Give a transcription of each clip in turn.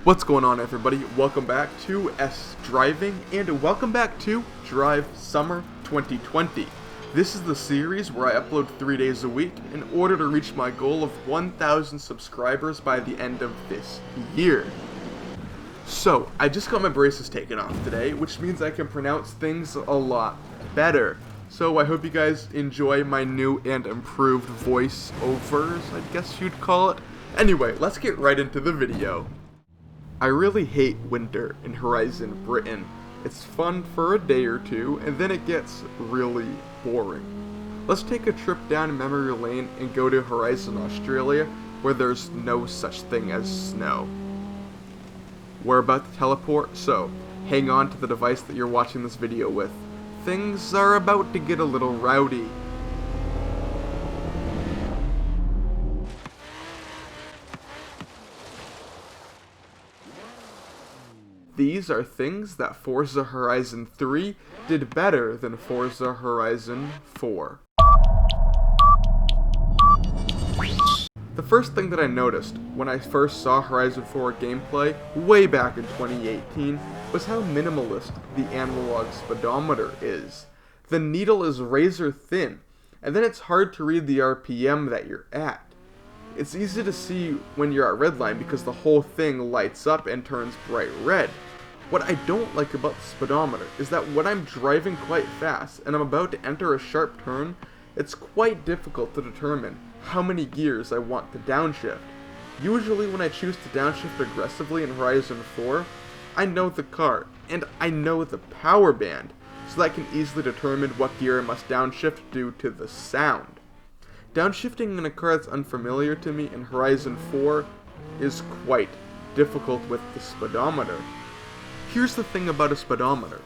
What's going on, everybody? Welcome back to S Driving, and welcome back to Drive Summer 2020. This is the series where I upload 3 days a week in order to reach my goal of 1,000 subscribers by the end of this year. So, I just got my braces taken off today, which means I can pronounce things a lot better. So I hope you guys enjoy my new and improved voiceovers, I guess you'd call it. Anyway, let's get right into the video. I really hate winter in Horizon Britain. It's fun for a day or two, and then it gets really boring. Let's take a trip down memory lane and go to Horizon Australia, where there's no such thing as snow. We're about to teleport, so hang on to the device that you're watching this video with. Things are about to get a little rowdy. These are things that Forza Horizon 3 did better than Forza Horizon 4. The first thing that I noticed when I first saw Horizon 4 gameplay way back in 2018 was how minimalist the analog speedometer is. The needle is razor thin, and then it's hard to read the RPM that you're at. It's easy to see when you're at redline because the whole thing lights up and turns bright red. What I don't like about the speedometer is that when I'm driving quite fast and I'm about to enter a sharp turn, it's quite difficult to determine how many gears I want to downshift. Usually when I choose to downshift aggressively in Horizon 4, I know the car, and I know the power band, so that I can easily determine what gear I must downshift due to the sound. Downshifting in a car that's unfamiliar to me in Horizon 4 is quite difficult with the speedometer. Here's the thing about a speedometer.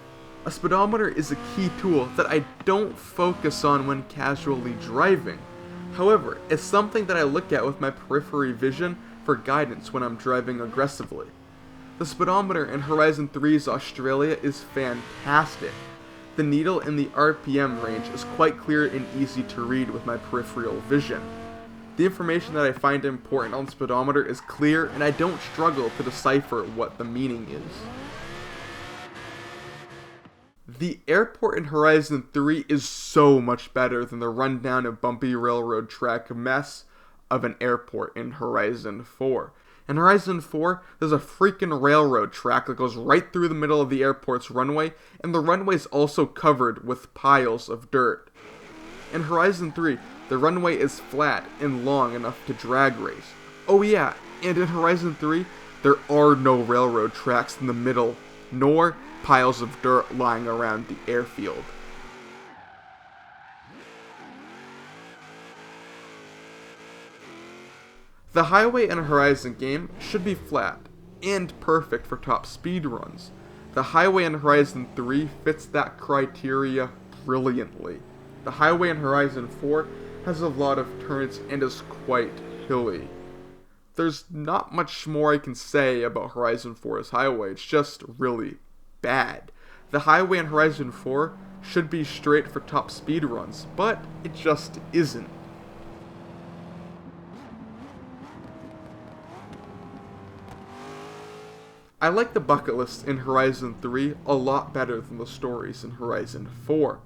A speedometer is a key tool that I don't focus on when casually driving. However, it's something that I look at with my periphery vision for guidance when I'm driving aggressively. The speedometer in Horizon 3's Australia is fantastic. The needle in the RPM range is quite clear and easy to read with my peripheral vision. The information that I find important on the speedometer is clear, and I don't struggle to decipher what the meaning is. The airport in Horizon 3 is so much better than the rundown and bumpy railroad track mess of an airport in Horizon 4. In Horizon 4, there's a freaking railroad track that goes right through the middle of the airport's runway, and the runway is also covered with piles of dirt. In Horizon 3, the runway is flat and long enough to drag race. Oh yeah, and in Horizon 3, there are no railroad tracks in the middle, nor piles of dirt lying around the airfield. The highway in a Horizon game should be flat and perfect for top speed runs. The highway in Horizon 3 fits that criteria brilliantly. The highway in Horizon 4 has a lot of turns and is quite hilly. There's not much more I can say about Horizon 4's highway, it's just really bad. The highway in Horizon 4 should be straight for top speed runs, but it just isn't. I like the bucket lists in Horizon 3 a lot better than the stories in Horizon 4.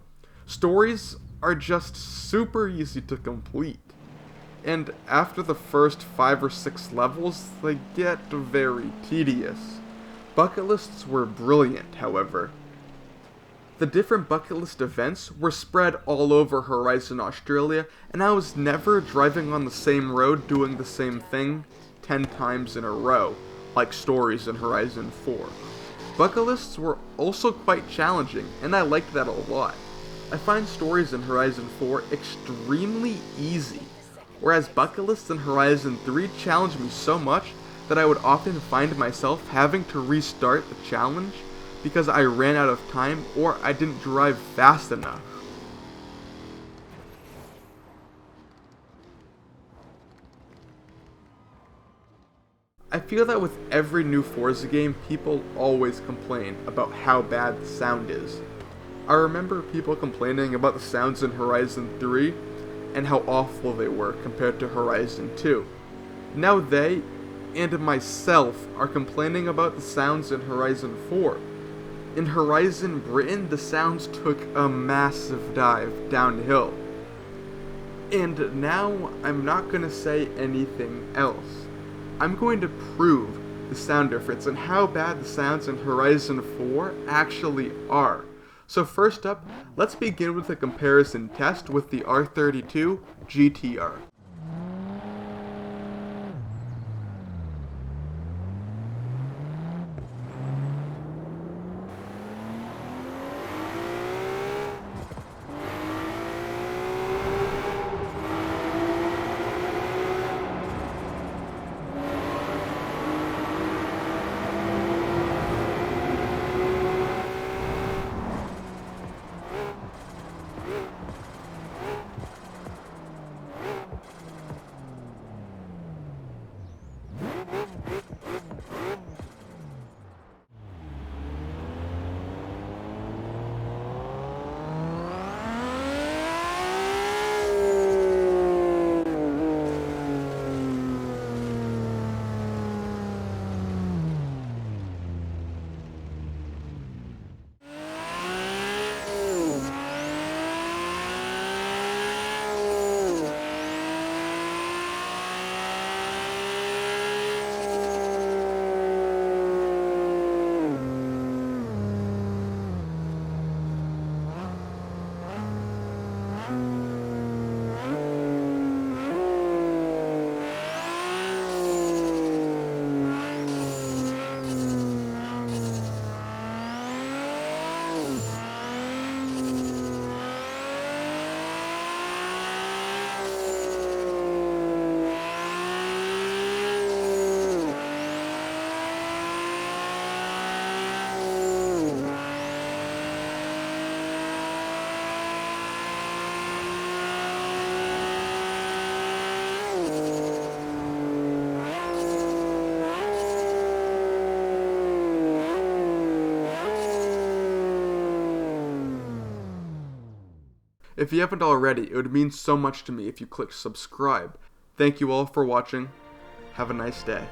Stories are just super easy to complete, and after the first 5 or 6 levels, they get very tedious. Bucket lists were brilliant, however. The different bucket list events were spread all over Horizon Australia, and I was never driving on the same road doing the same thing 10 times in a row, like stories in Horizon 4. Bucket lists were also quite challenging, and I liked that a lot. I find stories in Horizon 4 extremely easy, whereas bucket lists in Horizon 3 challenged me so much that I would often find myself having to restart the challenge because I ran out of time or I didn't drive fast enough. I feel that with every new Forza game, people always complain about how bad the sound is. I remember people complaining about the sounds in Horizon 3 and how awful they were compared to Horizon 2. Now they, and myself are complaining about the sounds in Horizon 4. In Horizon Britain, the sounds took a massive dive downhill. And now I'm not going to say anything else. I'm going to prove the sound difference and how bad the sounds in Horizon 4 actually are. So first up, let's begin with a comparison test with the R32 GTR. If you haven't already, it would mean so much to me if you clicked subscribe. Thank you all for watching. Have a nice day.